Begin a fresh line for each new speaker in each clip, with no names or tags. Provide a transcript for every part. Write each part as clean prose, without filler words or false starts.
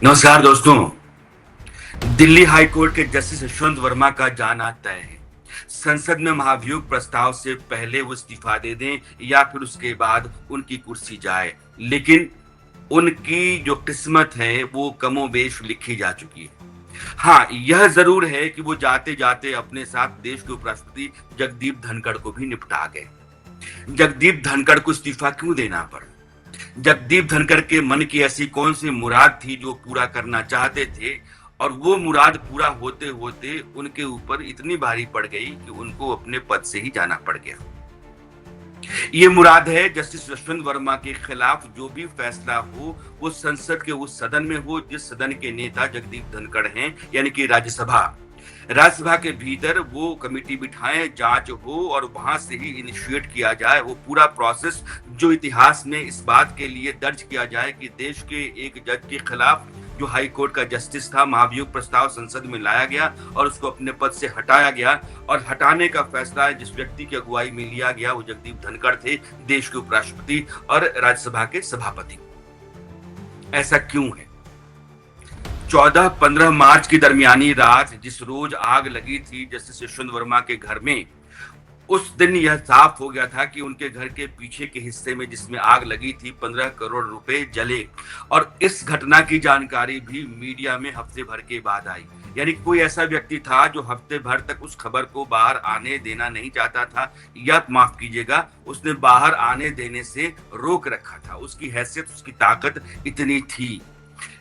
नमस्कार दोस्तों। Delhi high court के जस्टिस यशवंत वर्मा का जाना तय है। संसद में महाभियोग प्रस्ताव से पहले वो इस्तीफा दे दें या फिर उसके बाद उनकी कुर्सी जाए, लेकिन उनकी जो किस्मत है वो कमोबेश लिखी जा चुकी है। हाँ, यह जरूर है कि वो जाते जाते अपने साथ देश के उपराष्ट्रपति जगदीप धनखड़ को भी निपटा गए। जगदीप धनखड़ को इस्तीफा क्यों देना पड़ा? जगदीप धनखड़ के मन की ऐसी कौन सी मुराद थी जो पूरा करना चाहते थे, और वो मुराद पूरा होते होते उनके ऊपर इतनी भारी पड़ गई कि उनको अपने पद से ही जाना पड़ गया। ये मुराद है जस्टिस यशवंत वर्मा के खिलाफ जो भी फैसला हो वो संसद के उस सदन में हो जिस सदन के नेता जगदीप धनखड़ हैं, यानी कि राज्यसभा। राज्यसभा के भीतर वो कमेटी बिठाएं, जांच हो और वहां से ही इनिशिएट किया जाए वो पूरा प्रोसेस, जो इतिहास में इस बात के लिए दर्ज किया जाए कि देश के एक जज के खिलाफ जो हाई कोर्ट का जस्टिस था, महाभियोग प्रस्ताव संसद में लाया गया और उसको अपने पद से हटाया गया। और हटाने का फैसला जिस व्यक्ति की अगुवाई में लिया गया वो जगदीप धनखड़ थे, देश के उपराष्ट्रपति और राज्यसभा के सभापति। ऐसा क्यों है? 14-15 मार्च की दरमियानी रात जिस रोज आग लगी थी जस्टिस यशवंत वर्मा के घर में, उस दिन यह साफ हो गया था कि उनके घर के पीछे के हिस्से में जिसमें आग लगी थी 15 करोड़ रुपए जले। और इस घटना की जानकारी भी मीडिया में हफ्ते भर के बाद आई। यानी कोई ऐसा व्यक्ति था जो हफ्ते भर तक उस खबर को बाहर आने देना नहीं चाहता था, या माफ कीजिएगा, उसने बाहर आने देने से रोक रखा था। उसकी हैसियत, उसकी ताकत इतनी थी।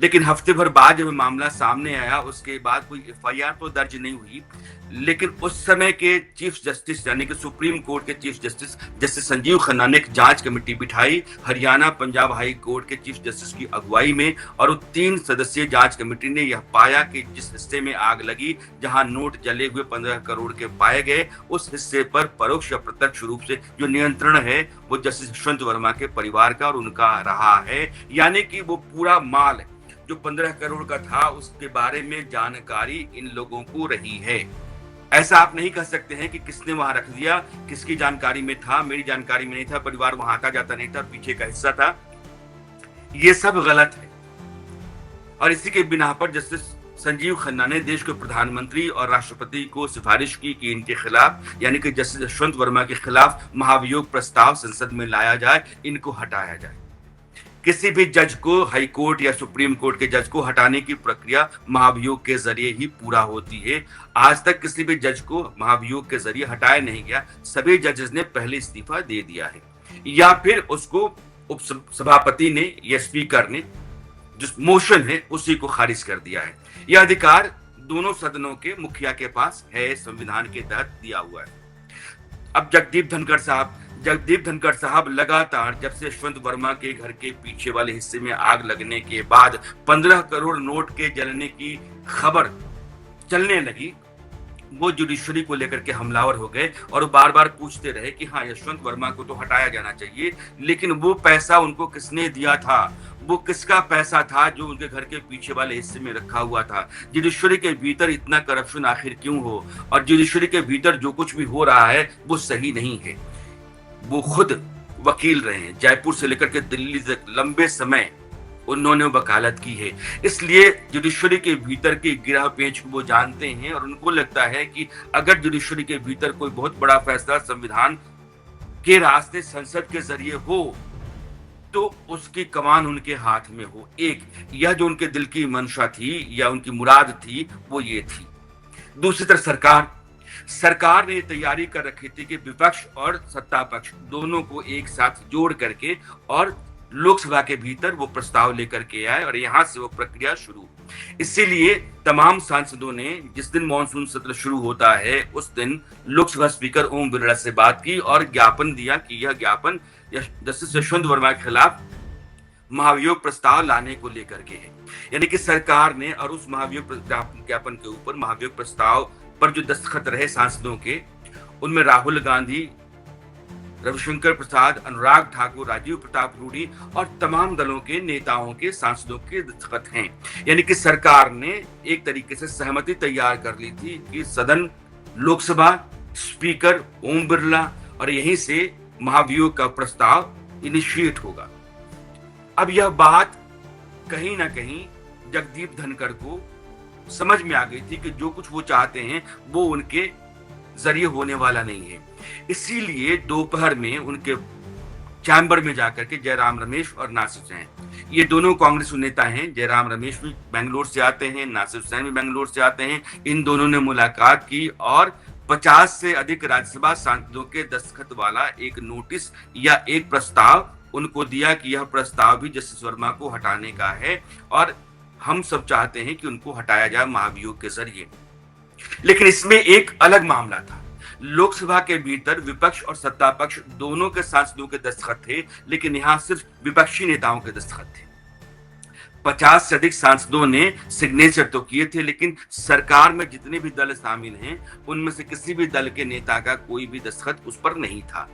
लेकिन हफ्ते भर बाद जब मामला सामने आया उसके बाद कोई एफआईआर तो दर्ज नहीं हुई, लेकिन उस समय के चीफ जस्टिस यानी कि सुप्रीम कोर्ट के chief justice justice Sanjeev Khanna ने एक जांच कमेटी बिठाई हरियाणा पंजाब हाई कोर्ट के चीफ जस्टिस की अगुवाई में। और वो 3 सदस्यीय जांच कमेटी ने यह पाया कि जिस हिस्से में आग लगी, जहां नोट जले हुए 15 करोड़ के पाए गए, उस हिस्से पर परोक्ष या प्रत्यक्ष रूप से जो नियंत्रण है वो जस्टिस यशवंत वर्मा के परिवार का और उनका रहा है। यानी कि वो पूरा माल जो 15 करोड़ का था उसके बारे में जानकारी इन लोगों को रही है। ऐसा आप नहीं कह सकते हैं कि किसने वहां रख दिया, किसकी जानकारी में था, मेरी जानकारी में नहीं था, परिवार वहां आता जाता नहीं था, पीछे का हिस्सा था। ये सब गलत है। और इसी के बिना पर जस्टिस संजीव खन्ना ने देश के प्रधानमंत्री और राष्ट्रपति को सिफारिश की कि इनके खिलाफ यानी कि जस्टिस यशवंत वर्मा के खिलाफ महाभियोग प्रस्ताव संसद में लाया जाए, इनको हटाया जाए। किसी भी जज को, हाई कोर्ट या सुप्रीम कोर्ट के जज को हटाने की प्रक्रिया महाभियोग के जरिए ही पूरा होती है। आज तक किसी भी जज को महाभियोग के जरिए हटाया नहीं गया। सभी जजेस ने पहले इस्तीफा दे दिया है, या फिर उसको उप सभापति ने या स्पीकर ने जो मोशन है उसी को खारिज कर दिया है। यह अधिकार दोनों सदनों के मुखिया के पास है, संविधान के तहत दिया हुआ है। अब जगदीप धनखड़ साहब लगातार जब से यशवंत वर्मा के घर के पीछे वाले हिस्से में आग लगने के बाद 15 करोड़ नोट के जलने की खबर चलने लगी, वो जुडिशरी को लेकर के हमलावर हो गए और बार बार पूछते रहे कि हाँ, यशवंत वर्मा को तो हटाया जाना चाहिए, लेकिन वो पैसा उनको किसने दिया था, वो किसका पैसा था जो उनके घर के पीछे वाले हिस्से में रखा हुआ था। जुडिशरी के भीतर इतना करप्शन आखिर क्यों हो, और जुडिशरी के भीतर जो कुछ भी हो रहा है वो सही नहीं है। वो खुद वकील रहे हैं, जयपुर से लेकर के दिल्ली तक लंबे समय उन्होंने वकालत की है, इसलिए जुडिशरी के भीतर के गिरह पेच को वो जानते हैं। और उनको लगता है कि अगर जुडिशरी के भीतर कोई बहुत बड़ा फैसला संविधान के रास्ते संसद के जरिए हो तो उसकी कमान उनके हाथ में हो। एक यह जो उनके दिल की मंशा थी या उनकी मुराद थी वो ये थी। दूसरी तरफ सरकार ने तैयारी कर रखी थी कि विपक्ष और सत्ता पक्ष दोनों को एक साथ जोड़ करके और लोकसभा के भीतर वो प्रस्ताव लेकर के आए और यहां से वो प्रक्रिया शुरू। इसीलिए तमाम सांसदों ने जिस दिन मॉनसून सत्र शुरू होता है उस दिन लोकसभा स्पीकर ओम बिरला से बात की और ज्ञापन दिया कि यह ज्ञापन जस्टिस यशवंत वर्मा के खिलाफ महाभियोग प्रस्ताव लाने को लेकर के है। यानी कि सरकार ने, और उस महाभियोग ज्ञापन के ऊपर महाभियोग प्रस्ताव पर जो दस्तखत रहे सांसदों के, उनमें राहुल गांधी, रविशंकर प्रसाद, अनुराग ठाकुर, राजीव प्रताप रूडी और तमाम दलों के नेताओं के, सांसदों के दस्तखत हैं। यानी कि सरकार ने एक तरीके से सहमति तैयार कर ली थी कि सदन, लोकसभा, स्पीकर ओम बिरला और यहीं से महाभियोग का प्रस्ताव इनिशिएट होगा। अब यह बात कहीं ना कहीं जगदीप धनखड़ को समझ में आ गई थी कि जो कुछ वो चाहते हैं वो उनके जरिए होने वाला नहीं है। इसीलिए दोपहर में उनके चैम्बर में जाकर के जयराम रमेश और नासिर हुसैन, ये दोनों कांग्रेस नेता हैं, जयराम रमेश भी बेंगलोर से आते हैं, नासिर हुसैन भी बेंगलोर से आते हैं, इन दोनों ने मुलाकात की और 50 से अधिक राज्यसभा सांसदों के दस्तखत वाला एक नोटिस या एक प्रस्ताव उनको दिया कि यह प्रस्ताव भी जस्टिस वर्मा को हटाने का है और हम सब चाहते हैं कि उनको हटाया जाए महाभियोग के जरिए। लेकिन इसमें एक अलग मामला था। लोकसभा के भीतर विपक्ष और सत्ता पक्ष दोनों के सांसदों के दस्तखत थे, लेकिन यहां सिर्फ विपक्षी नेताओं के दस्तखत थे। 50 से अधिक सांसदों ने सिग्नेचर तो किए थे, लेकिन सरकार में जितने भी दल शामिल हैं उनमें से किसी भी दल के नेता का कोई भी दस्तखत उस पर नहीं था।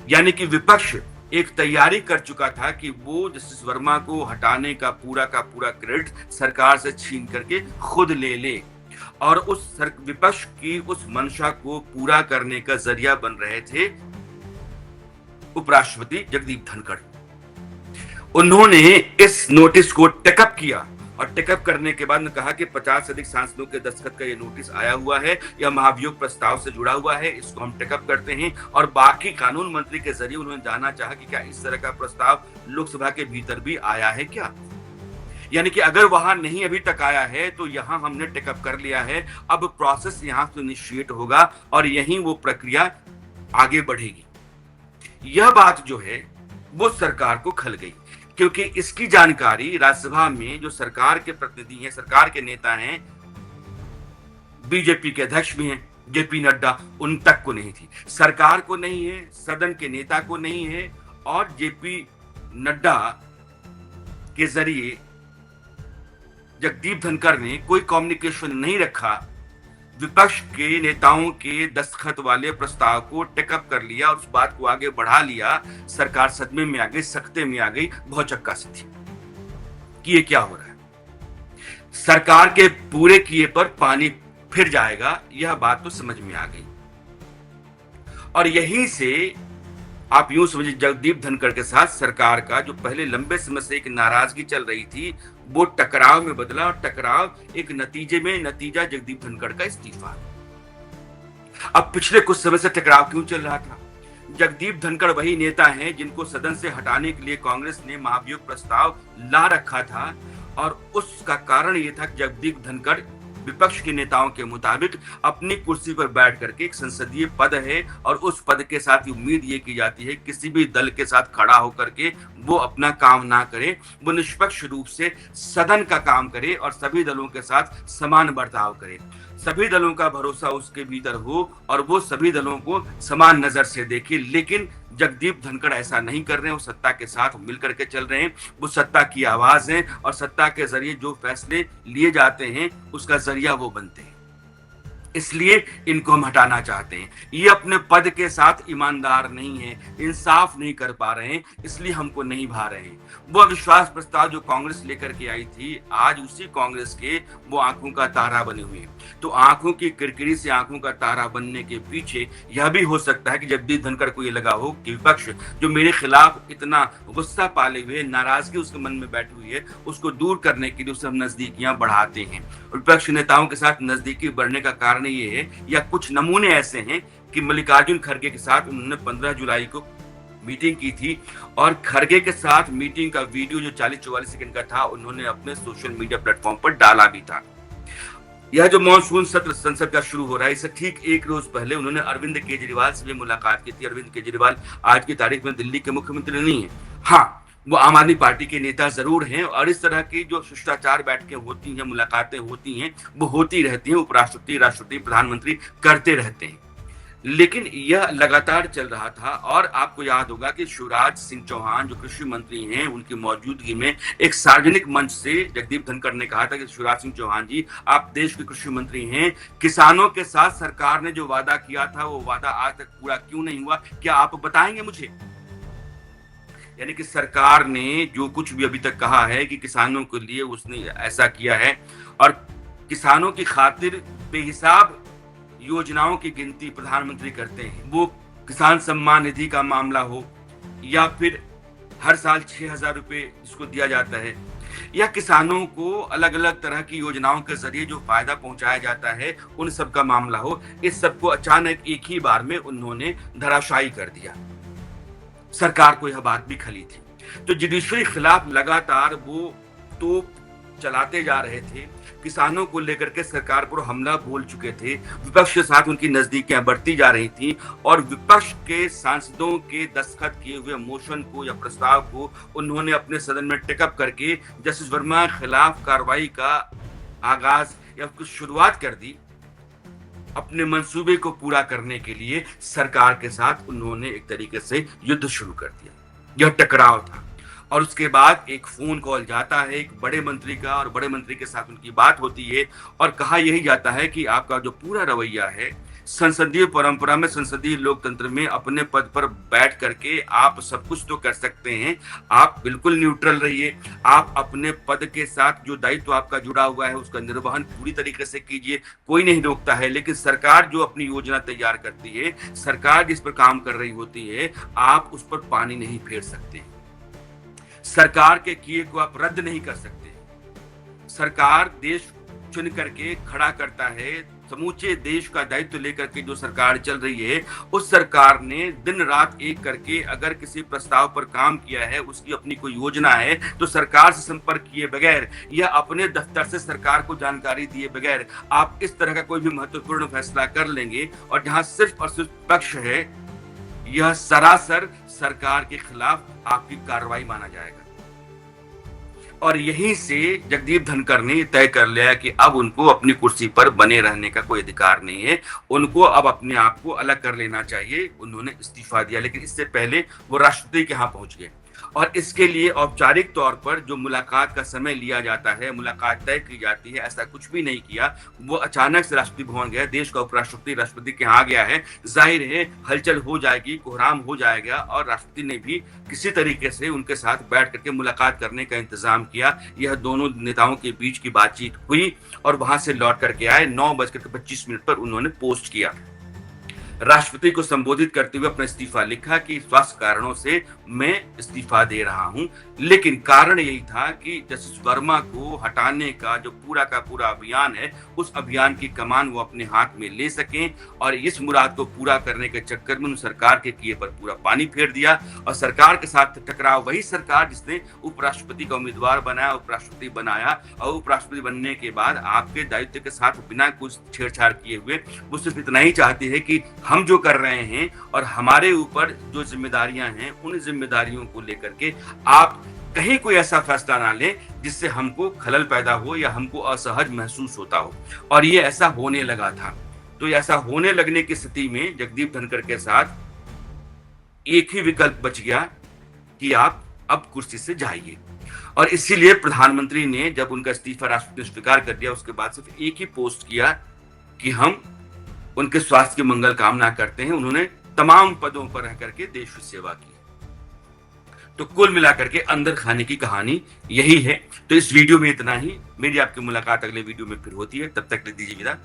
यानी कि विपक्ष एक तैयारी कर चुका था कि वो जस्टिस वर्मा को हटाने का पूरा क्रेडिट सरकार से छीन करके खुद ले ले और उस विपक्ष की उस मंशा को पूरा करने का जरिया बन रहे थे उपराष्ट्रपति जगदीप धनखड़। उन्होंने इस नोटिस को टेकअप किया और टेकअप करने के बाद कहा कि 50 से अधिक सांसदों के दस्तखत का ये नोटिस आया हुआ है, यह महाभियोग प्रस्ताव से जुड़ा हुआ है, इसको हम टेकअप करते हैं। और बाकी कानून मंत्री के जरिए उन्होंने जानना चाहा कि क्या इस तरह का प्रस्ताव लोकसभा के भीतर भी आया है क्या, यानी कि अगर वहां नहीं अभी तक आया है तो यहां हमने टेकअप कर लिया है, अब प्रोसेस यहां से इनिशिएट होगा और यहीं वो प्रक्रिया आगे बढ़ेगी। यह बात जो है वो सरकार को खल गई, क्योंकि इसकी जानकारी राज्यसभा में जो सरकार के प्रतिनिधि हैं, सरकार के नेता हैं, बीजेपी के अध्यक्ष भी हैं जेपी नड्डा, उन तक को नहीं थी। सरकार को नहीं है, सदन के नेता को नहीं है और जेपी नड्डा के जरिए जगदीप धनखड़ ने कोई कम्युनिकेशन नहीं रखा, विपक्ष के नेताओं के दस्तखत वाले प्रस्ताव को टेकअप कर लिया और उस बात को आगे बढ़ा लिया। सरकार सदमे में आ गई, सख्ते में आ गई, भौचक्का सी थी कि ये क्या हो रहा है। सरकार के पूरे किए पर पानी फिर जाएगा, यह बात तो समझ में आ गई। और यहीं से आप यूं समझिए, जगदीप धनखड़ के साथ सरकार का जो पहले लंबे समय से एक नाराजगी चल रही थी वो टकराव में बदला और टकराव एक नतीजा जगदीप धनखड़ का इस्तीफा। अब पिछले कुछ समय से टकराव क्यों चल रहा था? जगदीप धनखड़ वही नेता हैं जिनको सदन से हटाने के लिए कांग्रेस ने महाभियोग प्रस्ताव ला रखा था और उसका कारण यह था कि जगदीप धनखड़ विपक्ष के नेताओं के मुताबिक अपनी कुर्सी पर बैठ करके एक संसदीय पद है और उस पद के साथ उम्मीद ये की जाती है किसी भी दल के साथ खड़ा होकर के वो अपना काम ना करे, वो निष्पक्ष रूप से सदन का काम करे और सभी दलों के साथ समान बर्ताव करे, सभी दलों का भरोसा उसके भीतर हो और वो सभी दलों को समान नजर से देखे। लेकिन जगदीप धनखड़ ऐसा नहीं कर रहे हैं, वो सत्ता के साथ मिलकर के चल रहे हैं, वो सत्ता की आवाज है और सत्ता के जरिए जो फैसले लिए जाते हैं उसका जरिया वो बनते हैं। इसलिए इनको हम हटाना चाहते हैं। ये अपने पद के साथ ईमानदार नहीं है, इंसाफ नहीं कर पा रहे हैं, इसलिए हमको नहीं भा रहे हैं। वो अविश्वास प्रस्ताव जो कांग्रेस लेकर के आई थी, आज उसी कांग्रेस के वो आंखों का तारा बने हुए हैं। तो आंखों की किरकिरी से आंखों का तारा बनने के पीछे यह भी हो सकता है कि जगदीप धनखड़ को ये लगा हो कि विपक्ष जो मेरे खिलाफ इतना गुस्सा पाले हुए, नाराजगी उसके मन में बैठी हुई है, उसको दूर करने के लिए उसे हम नजदीकियां बढ़ाते हैं। विपक्ष नेताओं के साथ नजदीकी बढ़ने का कारण ये है, या कुछ नमूने ऐसे हैं कि मल्लिकार्जुन खड़गे के साथ उन्होंने 15 जुलाई को मीटिंग की थी और खड़गे के साथ मीटिंग का वीडियो जो 40-44 सेकंड का था उन्होंने अपने सोशल मीडिया प्लेटफॉर्म पर डाला भी था। यह जो मॉनसून सत्र संसद का शुरू हो रहा है, इससे ठीक एक रोज पहले उन्होंने अरविंद केजरीवाल से भी मुलाकात की थी। अरविंद केजरीवाल आज की तारीख में दिल्ली के मुख्यमंत्री नहीं है, हाँ वो आम आदमी पार्टी के नेता जरूर हैं और इस तरह की जो शिष्टाचार बैठकें होती हैं, मुलाकातें होती हैं, वो होती रहती हैं, उपराष्ट्रपति, राष्ट्रपति, प्रधानमंत्री करते रहते हैं। लेकिन यह लगातार चल रहा था और आपको याद होगा कि शिवराज सिंह चौहान जो कृषि मंत्री हैं, उनकी मौजूदगी में एक सार्वजनिक मंच से जगदीप धनखड़ ने कहा था कि शिवराज सिंह चौहान जी, आप देश के कृषि मंत्री हैं, किसानों के साथ सरकार ने जो वादा किया था वो वादा आज तक पूरा क्यों नहीं हुआ, क्या आप बताएंगे मुझे? यानी कि सरकार ने जो कुछ भी अभी तक कहा है कि किसानों के लिए उसने ऐसा किया है और किसानों की खातिर बेहिसाब योजनाओं की गिनती प्रधानमंत्री करते हैं। वो किसान सम्मान निधि का मामला हो या फिर हर साल 6,000 रुपए जिसको दिया जाता है, या किसानों को अलग अलग तरह की योजनाओं के जरिए जो फायदा पहुंचाया जाता है उन सब का मामला हो, इस सबको अचानक एक ही बार में उन्होंने धराशायी कर दिया। सरकार को यह बात भी खली थी, तो जुडिशरी खिलाफ लगातार वो तोप चलाते जा रहे थे, किसानों को लेकर के सरकार पर हमला बोल चुके थे, विपक्ष के साथ उनकी नजदीकियां बढ़ती जा रही थी और विपक्ष के सांसदों के दस्तखत किए हुए मोशन को या प्रस्ताव को उन्होंने अपने सदन में टेकअप करके जस्टिस वर्मा के खिलाफ कार्रवाई का आगाज या कुछ शुरुआत कर दी। अपने मंसूबे को पूरा करने के लिए सरकार के साथ उन्होंने एक तरीके से युद्ध शुरू कर दिया। यह टकराव था और उसके बाद एक फोन कॉल जाता है एक बड़े मंत्री का और बड़े मंत्री के साथ उनकी बात होती है और कहा यही जाता है कि आपका जो पूरा रवैया है संसदीय परंपरा में, संसदीय लोकतंत्र में अपने पद पर बैठ करके आप सब कुछ तो कर सकते हैं, आप बिल्कुल न्यूट्रल रहिए, आप अपने पद के साथ जो दायित्व आपका जुड़ा हुआ है उसका निर्वहन पूरी तरीके से कीजिए, कोई नहीं रोकता है, लेकिन सरकार जो अपनी योजना तैयार करती है, सरकार जिस पर काम कर रही होती है, आप उस पर पानी नहीं फेर सकते। सरकार के किए को आप रद्द नहीं कर सकते। सरकार देश चुन करके खड़ा करता है, समूचे देश का दायित्व लेकर के जो सरकार चल रही है, उस सरकार ने दिन रात एक करके अगर किसी प्रस्ताव पर काम किया है, उसकी अपनी कोई योजना है, तो सरकार से संपर्क किए बगैर या अपने दफ्तर से सरकार को जानकारी दिए बगैर आप इस तरह का कोई भी महत्वपूर्ण फैसला कर लेंगे और जहां सिर्फ और सिर्फ पक्ष है, यह सरासर सरकार के खिलाफ आपकी कार्रवाई माना जाएगा। और यहीं से जगदीप धनखड़ ने तय कर लिया कि अब उनको अपनी कुर्सी पर बने रहने का कोई अधिकार नहीं है, उनको अब अपने आप को अलग कर लेना चाहिए। उन्होंने इस्तीफा दिया, लेकिन इससे पहले वो राष्ट्रपति के यहाँ पहुंच गए और इसके लिए औपचारिक तौर पर जो मुलाकात का समय लिया जाता है, मुलाकात तय की जाती है, ऐसा कुछ भी नहीं किया। वो अचानक से राष्ट्रपति भवन गया, देश का उपराष्ट्रपति राष्ट्रपति के यहाँ गया है, जाहिर है हलचल हो जाएगी, कोहराम हो जाएगा और राष्ट्रपति ने भी किसी तरीके से उनके साथ बैठ करके मुलाकात करने का इंतजाम किया। यह दोनों नेताओं के बीच की बातचीत हुई और वहां से लौट करके आए। 9:25 पर उन्होंने पोस्ट किया, राष्ट्रपति को संबोधित करते हुए अपना इस्तीफा लिखा कि स्वास्थ्य कारणों से मैं इस्तीफा दे रहा हूं, लेकिन कारण यही था कि जस्टिस वर्मा को हटाने का जो पूरा का पूरा अभियान है, उस अभियान की कमान वो अपने हाथ में ले सकें और इस मुराद को पूरा करने के चक्कर में सरकार के किए पर पूरा पानी फेर दिया और सरकार के साथ टकराव वही सरकार जिसने उपराष्ट्रपति का उम्मीदवार बनाया, उपराष्ट्रपति बनाया और उपराष्ट्रपति बनने के बाद आपके दायित्व के साथ बिना कुछ छेड़छाड़ किए हुए वो सिर्फ इतना ही चाहती है कि हम जो कर रहे हैं और हमारे ऊपर जो जिम्मेदारियां हैं, उन जिम्मेदारियों को लेकर के आप कहीं कोई ऐसा फैसला ना लें जिससे हमको खलल पैदा हो या हमको असहज महसूस होता हो। और ये ऐसा होने लगा था। तो ऐसा होने लगने की स्थिति में जगदीप धनखड़ के साथ एक ही विकल्प बच गया कि आप अब कुर्सी से जाइए। और इसीलिए प्रधानमंत्री ने जब उनका इस्तीफा राष्ट्रपति ने स्वीकार कर दिया, उसके बाद सिर्फ एक ही पोस्ट किया कि हम उनके स्वास्थ्य की मंगल कामना करते हैं। उन्होंने तमाम पदों पर रह करके देश की सेवा की। तो कुल मिलाकर के अंदर खाने की कहानी यही है। तो इस वीडियो में इतना ही। मेरी आपकी मुलाकात अगले वीडियो में फिर होती है, तब तक दीजिए विदा।